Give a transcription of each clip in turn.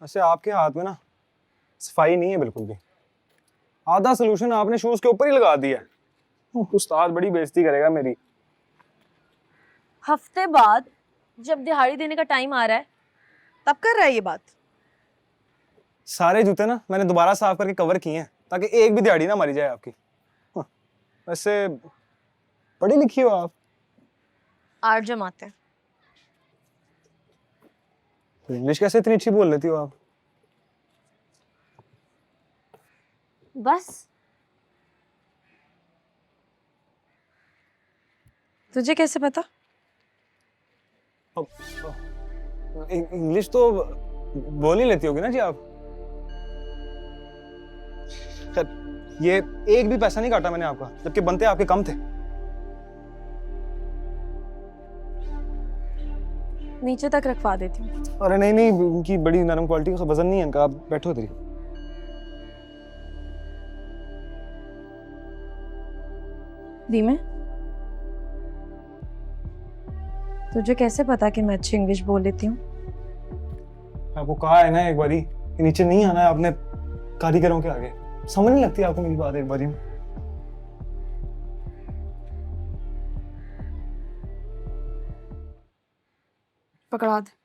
वैसे आपके हाथ में ना सफाई नहीं है बिल्कुल भी। आधा सोल्यूशन आपने शूज के ऊपर ही लगा दिया है। उस्ताद बड़ी बेइज्जती करेगा मेरी। हफ्ते बाद जब दिहाड़ी देने का टाइम आ रहा है तब कर रहा है ये बात। सारे जूते ना मैंने दोबारा साफ करके कवर किए हैं ताकि एक भी दिहाड़ी ना मारी जाए आपकी। वैसे पढ़ी लिखी हो आप? 8 जमाते हैं। इंग्लिश कैसे इतनी अच्छी बोल लेती हो आप? बस तुझे कैसे पता? इंग्लिश तो बोल ही लेती होगी ना जी आप। खैर, ये एक भी पैसा नहीं काटा मैंने आपका, जबकि बनते आपके कम थे। नीचे तक रखवा देती हूँ। अरे नहीं नहीं, उनकी बड़ी नरम क्वालिटी का वजन नहीं है इनका। आप बैठो इधर ही। धीमे, तुझे कैसे पता कि मैं अच्छी इंग्लिश बोल लेती हूँ? आपको कहा है ना एक बारी कि नीचे नहीं आना है आपने कारीगरों के आगे। समझ नहीं लगती आपको मेरी बात एक बारी में? पकड़ा दे।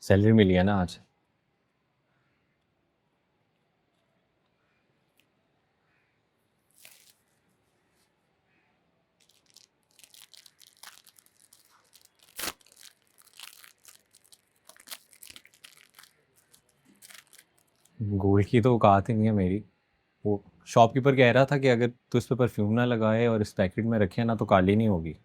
सैलरी मिली है ना आज? गोल्ड की तो औकात ही नहीं है मेरी। वो शॉपकीपर कह रहा था कि अगर तू इस पे परफ्यूम ना लगाए और इस पैकेट में रखे ना तो काली नहीं होगी।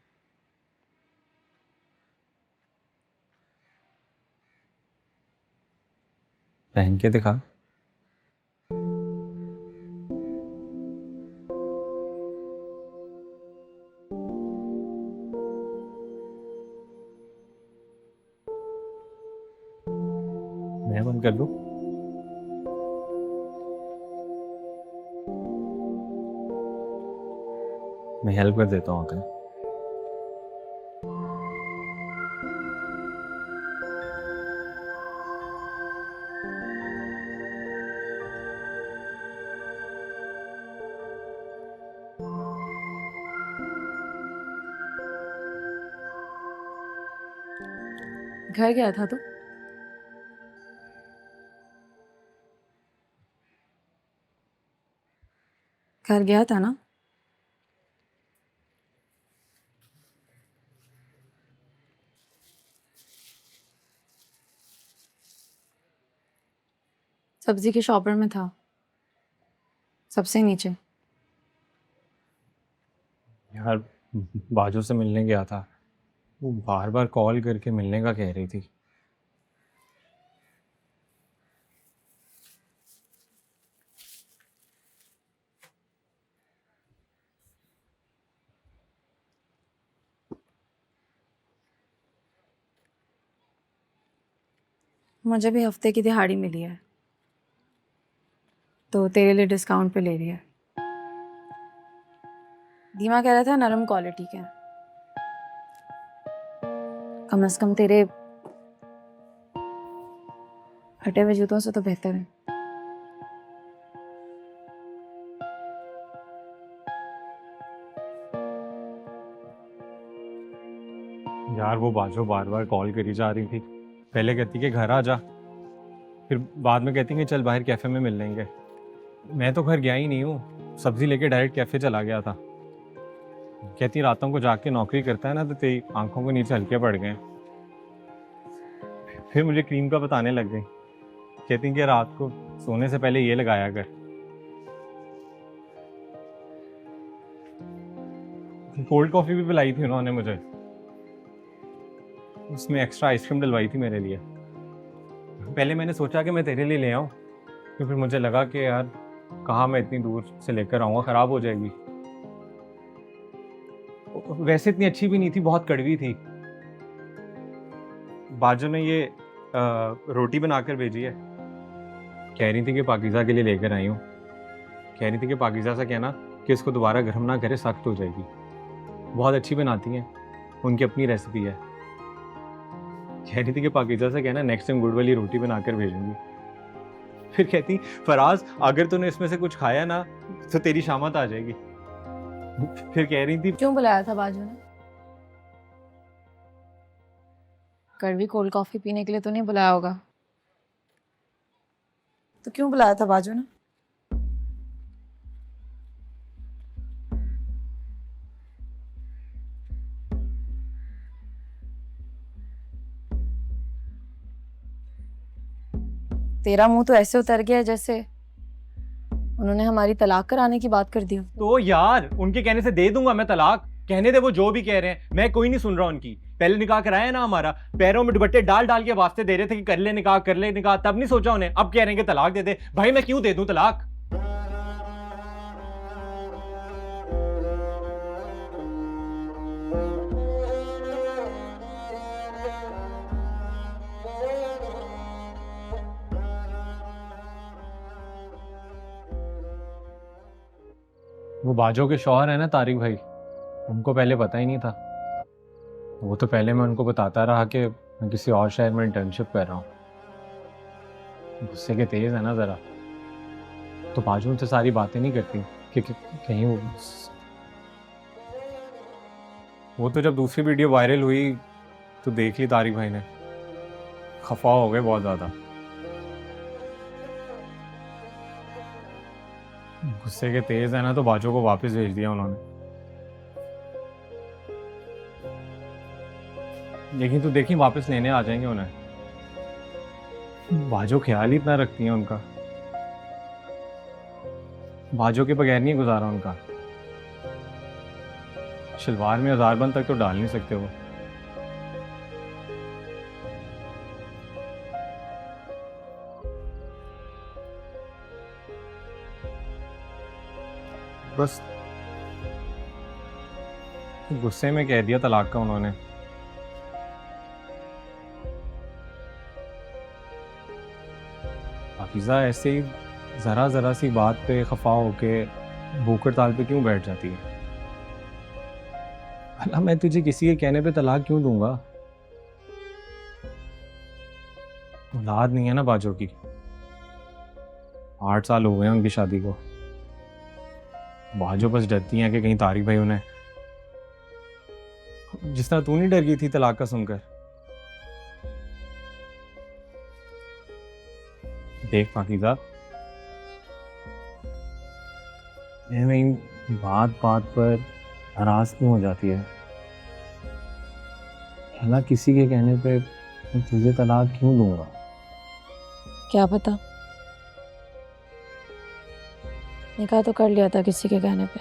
पहन के दिखा। मैं बंद कर दूं? मैं हेल्प कर देता हूँ आकर। घर गया था तू? घर गया था ना? सब्जी के शॉपर में था, सबसे नीचे। यार, बाजू से मिलने गया था। वो बार बार कॉल करके मिलने का कह रही थी। मुझे भी हफ्ते की दिहाड़ी मिली है तो तेरे लिए डिस्काउंट पे ले रही है। धीमा कह रहा था नरम क्वालिटी के हैं। कम से कम तेरे फटे हुए जूतों से तो बेहतर है। यार, वो बाजू बार बार कॉल करी जा रही थी। पहले कहती कि घर आ जा, फिर बाद में कहती कि चल बाहर कैफे में मिल लेंगे। मैं तो घर गया ही नहीं हूँ, सब्जी लेके डायरेक्ट कैफे चला गया था। कहती रातों को जाके नौकरी करता है ना तो तेरी आंखों के नीचे हल्के पड़ गए। फिर मुझे क्रीम का बताने लग गई। कहती कि रात को सोने से पहले ये लगाया कर। कोल्ड कॉफी भी पिलाई थी उन्होंने मुझे, उसमें एक्स्ट्रा आइसक्रीम डलवाई थी मेरे लिए। पहले मैंने सोचा कि मैं तेरे लिए ले आऊं, तो फिर मुझे लगा कि यार कहाँ मैं इतनी दूर से लेकर आऊँगा, ख़राब हो जाएगी। वैसे इतनी अच्छी भी नहीं थी, बहुत कड़वी थी। बाजू ने ये रोटी बनाकर भेजी है, कह रही थी कि पाकीज़ा के लिए लेकर आई हूँ। कह रही थी कि पाकीज़ा से कहना कि इसको दोबारा गर्म ना करे, सख्त हो जाएगी। बहुत अच्छी बनाती हैं, उनकी अपनी रेसिपी है। कह रही थी कि पाकीज़ा से कहना नेक्स्ट टाइम गुड़ वाली रोटी बनाकर भेजूंगी। फिर कहती फराज अगर तूने इसमें से कुछ खाया ना तो तेरी शामत आ जाएगी। फिर कह रही थी क्यों बुलाया था बाजू ने? कड़वी कोल्ड कॉफी पीने के लिए तो नहीं बुलाया होगा, तो क्यों बुलाया था बाजू ने? तेरा मुंह तो ऐसे उतर गया है जैसे उन्होंने हमारी तलाक कराने की बात कर दी हो। तो यार उनके कहने से दे दूंगा मैं तलाक, कहने दे वो जो भी कह रहे हैं, मैं कोई नहीं सुन रहा उनकी। पहले निकाह कराया ना हमारा, पैरों में दुपट्टे डाल डाल के वास्ते दे रहे थे कि कर ले निकाह कर ले निकाह, तब नहीं सोचा उन्हें। अब कह रहे हैं कि तलाक दे दे। भाई मैं क्यों दे दूं तलाक? वो बाजो के शौहर है ना तारिक भाई, उनको पहले पता ही नहीं था। वो तो पहले मैं उनको बताता रहा कि मैं किसी और शहर में इंटर्नशिप कर रहा हूँ। गुस्से के तेज है ना ज़रा, तो बाजू उनसे सारी बातें नहीं करती कि कहीं वो तो जब दूसरी वीडियो वायरल हुई तो देख ली तारिक भाई ने, खफा हो गए बहुत ज़्यादा। गुस्से के तेज है ना, तो बाजू को वापस भेज दिया उन्होंने। लेकिन तो देखी वापस लेने आ जाएंगे उन्हें। बाजू ख्याल ही इतना रखती हैं उनका, बाजू के बगैर नहीं गुजारा उनका। शलवार में हजारबंद तक तो डाल नहीं सकते वो। बस गुस्से में कह दिया तलाक का उन्होंने। पाकीज़ा ऐसे ही ज़रा ज़रा सी बात पे खफा होके भूख हड़ताल पे क्यों बैठ जाती है? भला मैं तुझे किसी के कहने पे तलाक क्यों दूंगा? औलाद नहीं है ना बाजो की, 8 साल हो गए हैं उनकी शादी को। बाजो बस डरती हैं कि कहीं तारिक भाई उन्हें, जिस तरह तू नहीं डर गई थी तलाक का सुनकर। देख पाकीज़ा, मैं बात बात पर नाराज क्यों हो जाती है? भला किसी के कहने पे मैं तुझे तलाक क्यों दूंगा? क्या पता, निकाह तो कर लिया था किसी के कहने पे।